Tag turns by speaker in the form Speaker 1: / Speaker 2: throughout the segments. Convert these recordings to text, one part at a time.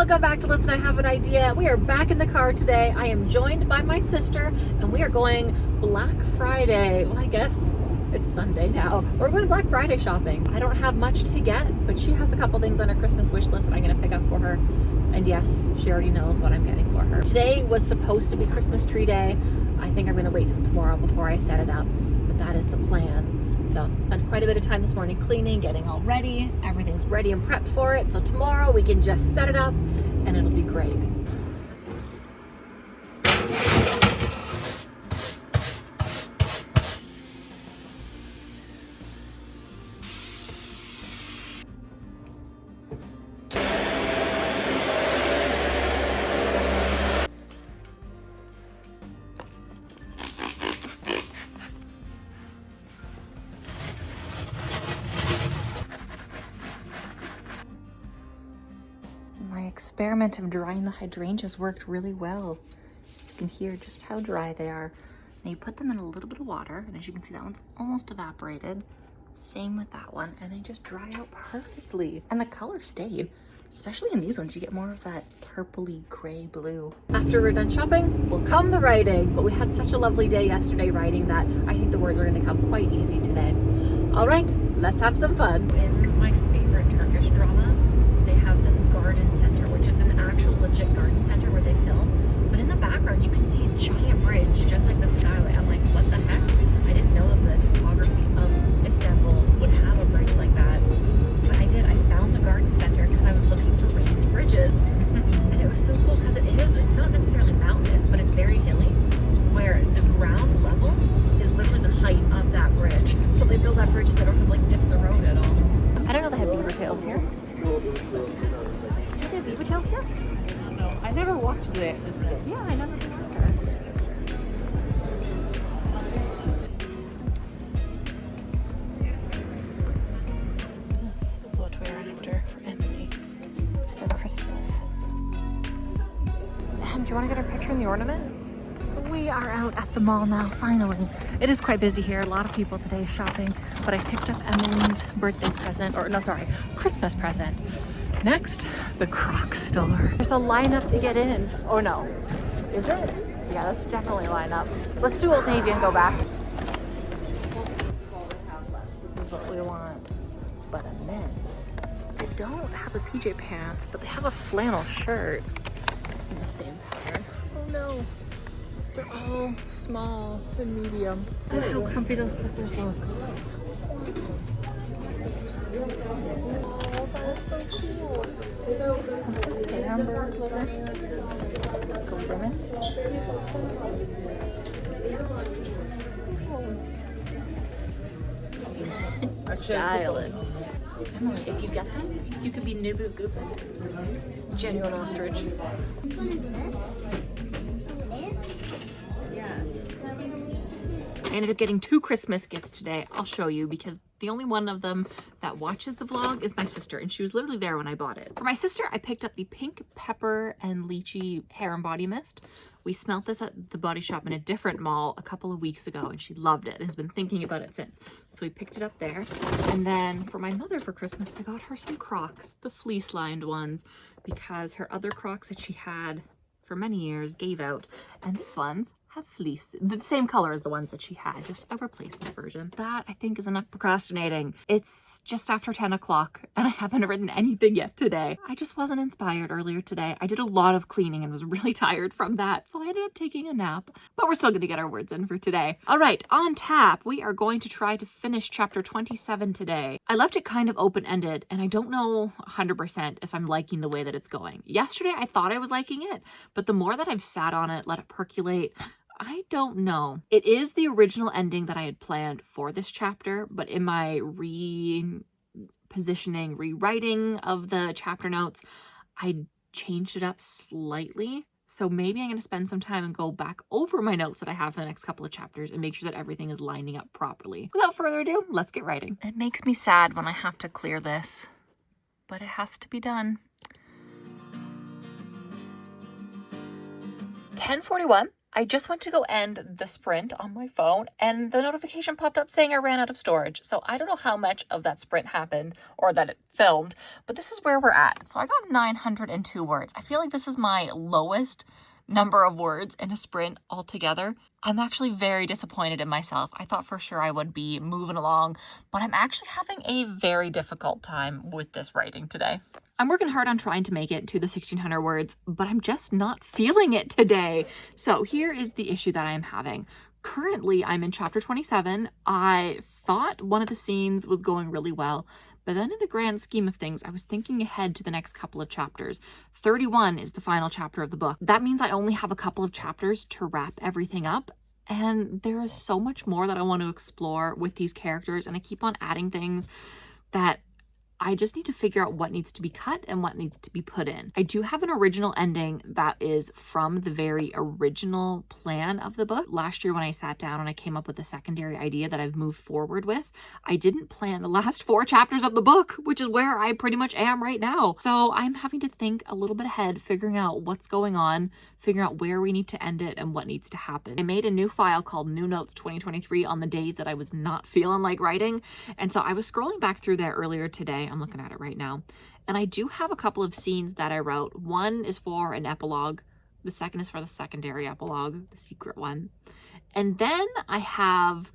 Speaker 1: Welcome back to Listen, I Have an Idea. We are back in the car today. I am joined by my sister and we are going Black Friday. Well, I guess it's Sunday now. We're going Black Friday shopping. I don't have much to get, but she has a couple things on her Christmas wish list that I'm gonna pick up for her. And yes, she already knows what I'm getting for her. Today was supposed to be Christmas tree day. I think I'm gonna wait till tomorrow before I set it up, but that is the plan. So spent quite a bit of time this morning cleaning, getting all ready. Everything's ready and prepped for it. So tomorrow we can just set it up and it'll be great. My experiment of drying the hydrangeas worked really well. You can hear just how dry they are. Now you put them in a little bit of water, and as you can see, that one's almost evaporated. Same with that one, and they just dry out perfectly. And the color stayed. Especially in these ones, you get more of that purpley gray blue. After we're done shopping, will come the writing. But we had such a lovely day yesterday writing that I think the words are gonna come quite easy today. All right, let's have some fun. In my favorite Turkish drama, they have this garden center, which is an actual legit garden center where they film. But in the background, you can see a giant bridge, just like the skyway. I'm like, what the heck? I didn't know that the topography of Istanbul would have a bridge like that. But I did. I found the garden center because I was looking for raised bridges. And it was so cool because it is not necessarily mountainous, but it's very hilly, where the ground level is literally the height of that bridge. So they build that bridge so they don't have to like dip the road at all. I don't know they have beaver tails here. Do they have beaver tails here?
Speaker 2: No, I never walked there.
Speaker 1: Yeah, I never been there. This is what we're after for Emily for Christmas. Do you want to get our picture in the ornament? We are out at the mall now, finally. It is quite busy here. A lot of people today shopping, but I picked up Emily's birthday present, or no, sorry, Christmas present. Next, the Crocs store. There's a lineup to get in. Oh no, is it? Yeah, that's definitely a lineup. Let's do Old Navy and go back. This is what we want, but a men's. They don't have a PJ pants, but they have a flannel shirt in the same pattern. Oh no. They're all small and medium. Look how comfy those slippers look. Oh, that is so cool. Amber glitter. Grimace. Styling. Emily, if you get them, you could be Nubu Goofin. Genuine ostrich. I ended up getting 2 Christmas gifts today. I'll show you because the only one of them that watches the vlog is my sister, and she was literally there when I bought it. For my sister, I picked up the pink pepper and lychee hair and body mist. We smelled this at the body shop in a different mall a couple of weeks ago, and she loved it and has been thinking about it since. So we picked it up there. And then for my mother for Christmas, I got her some Crocs, the fleece lined ones, because her other Crocs that she had for many years gave out, and these ones have fleece, the same color as the ones that she had, just a replacement version. That I think is enough procrastinating. It's just after 10 o'clock and I haven't written anything yet today. I just wasn't inspired earlier today. I did a lot of cleaning and was really tired from that, so I ended up taking a nap, but we're still gonna get our words in for today. All right, on tap, we are going to try to finish chapter 27 today. I left it kind of open-ended and I don't know 100% if I'm liking the way that it's going. Yesterday, I thought I was liking it, but the more that I've sat on it, let it percolate, I don't know. It is the original ending that I had planned for this chapter, but in my repositioning, rewriting of the chapter notes, I changed it up slightly. So maybe I'm going to spend some time and go back over my notes that I have for the next couple of chapters and make sure that everything is lining up properly. Without further ado, let's get writing. It makes me sad when I have to clear this, but it has to be done. 10:41. I just went to go end the sprint on my phone and the notification popped up saying I ran out of storage. So I don't know how much of that sprint happened or that it filmed, but this is where we're at. So I got 902 words. I feel like this is my lowest number of words in a sprint altogether. I'm actually very disappointed in myself. I thought for sure I would be moving along, but I'm actually having a very difficult time with this writing today. I'm working hard on trying to make it to the 1600 words, but I'm just not feeling it today. So here is the issue that I am having. Currently, I'm in chapter 27. I thought one of the scenes was going really well, but then in the grand scheme of things, I was thinking ahead to the next couple of chapters. 31 is the final chapter of the book. That means I only have a couple of chapters to wrap everything up. And there is so much more that I want to explore with these characters. And I keep on adding things that I just need to figure out what needs to be cut and what needs to be put in. I do have an original ending that is from the very original plan of the book. Last year when I sat down and I came up with a secondary idea that I've moved forward with, I didn't plan the last 4 chapters of the book, which is where I pretty much am right now. So I'm having to think a little bit ahead, figuring out what's going on, figuring out where we need to end it and what needs to happen. I made a new file called New Notes 2023 on the days that I was not feeling like writing. And so I was scrolling back through there earlier today. I'm looking at it right now. And I do have a couple of scenes that I wrote. One is for an epilogue. The second is for the secondary epilogue, the secret one. And then I have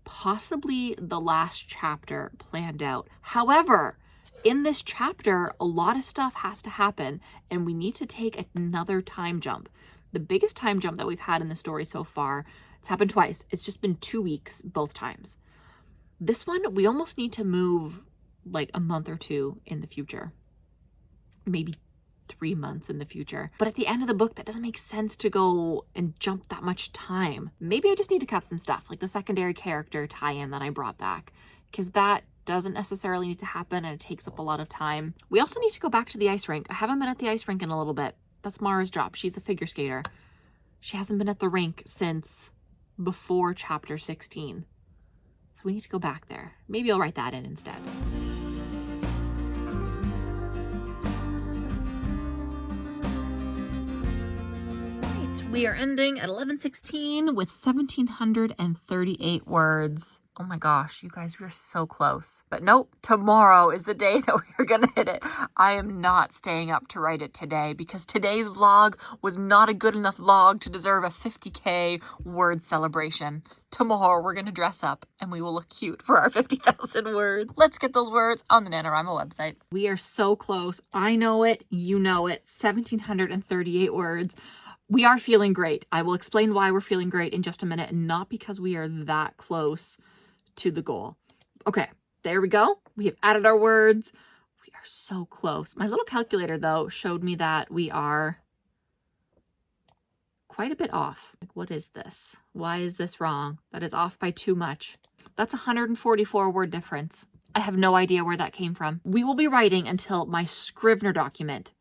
Speaker 1: possibly the last chapter planned out. However, in this chapter, a lot of stuff has to happen and we need to take another time jump. The biggest time jump that we've had in the story so far, it's happened twice. It's just been 2 weeks both times. This one, we almost need to move like a month or 2 in the future, maybe 3 months in the future. But at the end of the book, that doesn't make sense to go and jump that much time. Maybe I just need to cut some stuff, like the secondary character tie-in that I brought back, because that doesn't necessarily need to happen and it takes up a lot of time. We also need to go back to the ice rink. I haven't been at the ice rink in a little bit. That's Mara's job. She's a figure skater. She hasn't been at the rink since before chapter 16. So we need to go back there. Maybe I'll write that in instead. We are ending at 11:16 with 1,738 words. Oh my gosh, you guys, we are so close. But nope, tomorrow is the day that we are gonna hit it. I am not staying up to write it today because today's vlog was not a good enough vlog to deserve a 50K word celebration. Tomorrow we're gonna dress up and we will look cute for our 50,000 words. Let's get those words on the NaNoWriMo website. We are so close. I know it, you know it. 1,738 words. We are feeling great. I will explain why we're feeling great in just a minute, and not because we are that close to the goal. Okay, there we go. We have added our words. We are so close. My little calculator, though, showed me that we are quite a bit off. Like, what is this? Why is this wrong? That is off by too much. That's 144 word difference. I have no idea where that came from. We will be writing until my Scrivener document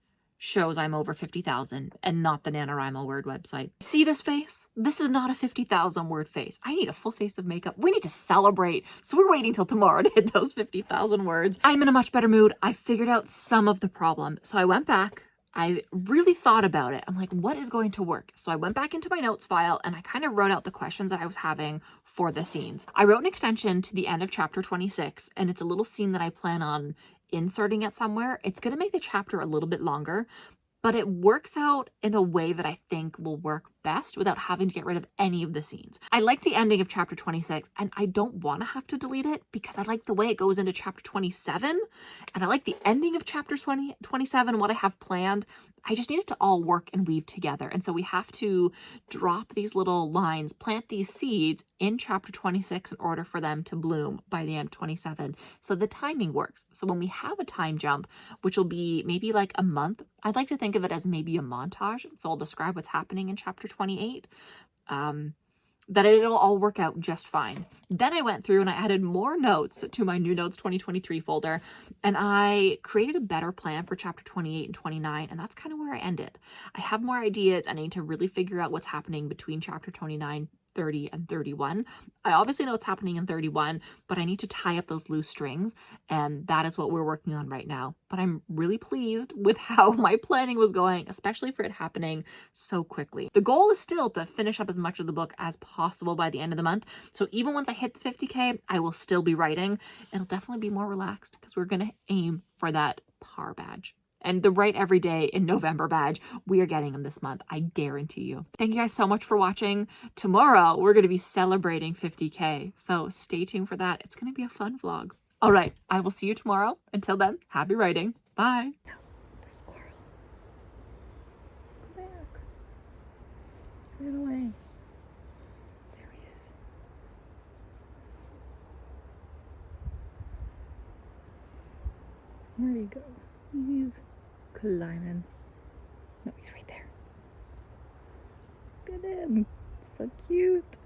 Speaker 1: shows I'm over 50,000 and not the NaNoWriMo word website. See this face? This is not a 50,000 word face. I need a full face of makeup. We need to celebrate. So we're waiting till tomorrow to hit those 50,000 words. I'm in a much better mood. I figured out some of the problem. So I went back. I really thought about it. I'm like, what is going to work? So I went back into my notes file and I kind of wrote out the questions that I was having for the scenes. I wrote an extension to the end of chapter 26, and it's a little scene that I plan on inserting it somewhere. It's going to make the chapter a little bit longer, but it works out in a way that I think will work best without having to get rid of any of the scenes. I like the ending of chapter 26 and I don't want to have to delete it because I like the way it goes into chapter 27 and I like the ending of chapter 27, what I have planned. I just need it to all work and weave together. And so we have to drop these little lines, plant these seeds in chapter 26 in order for them to bloom by the end of 27. So the timing works. So when we have a time jump, which will be maybe like a month, I'd like to think of it as maybe a montage. So I'll describe what's happening in chapter 28. That it'll all work out just fine. Then I went through and I added more notes to my New Notes 2023 folder, and I created a better plan for chapter 28 and 29, and that's kind of where I ended. I have more ideas and I need to really figure out what's happening between chapter 29 30 and 31. I obviously know what's happening in 31, but I need to tie up those loose strings, and that is what we're working on right now. But I'm really pleased with how my planning was going, especially for it happening so quickly. The goal is still to finish up as much of the book as possible by the end of the month. So even once I hit the 50K, I will still be writing. It'll definitely be more relaxed because we're going to aim for that par badge. And the Write Every Day in November badge, we are getting them this month. I guarantee you. Thank you guys so much for watching. Tomorrow, we're going to be celebrating 50K. So stay tuned for that. It's going to be a fun vlog. All right, I will see you tomorrow. Until then, happy writing. Bye.
Speaker 2: The squirrel. Go back. Ran away. There he is. Where'd he go? He's climbing. No, he's right there. Look at him. So cute.